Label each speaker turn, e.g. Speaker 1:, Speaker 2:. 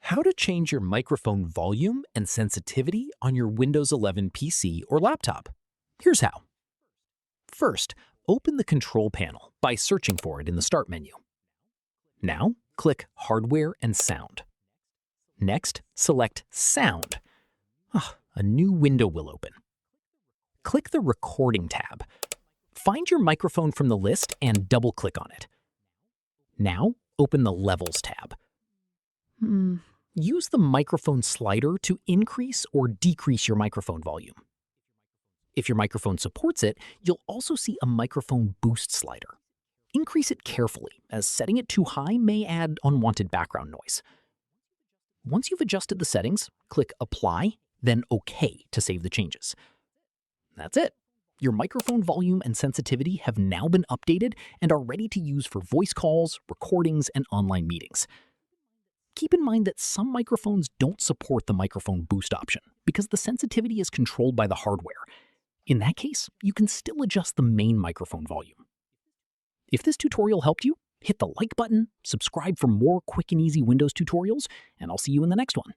Speaker 1: How to change your microphone volume and sensitivity on your Windows 11 PC or laptop. Here's how. First, open the control panel by searching for it in the Start menu. Now, click Hardware and Sound. Next, select Sound. A new window will open. Click the Recording tab. Find your microphone from the list and double-click on it. Now, open the Levels tab. Use the microphone slider to increase or decrease your microphone volume. If your microphone supports it, you'll also see a microphone boost slider. Increase it carefully, as setting it too high may add unwanted background noise. Once you've adjusted the settings, click Apply, then OK to save the changes. That's it. Your microphone volume and sensitivity have now been updated and are ready to use for voice calls, recordings, and online meetings. Keep in mind that some microphones don't support the microphone boost option because the sensitivity is controlled by the hardware. In that case, you can still adjust the main microphone volume. If this tutorial helped you, hit the like button, subscribe for more quick and easy Windows tutorials, and I'll see you in the next one.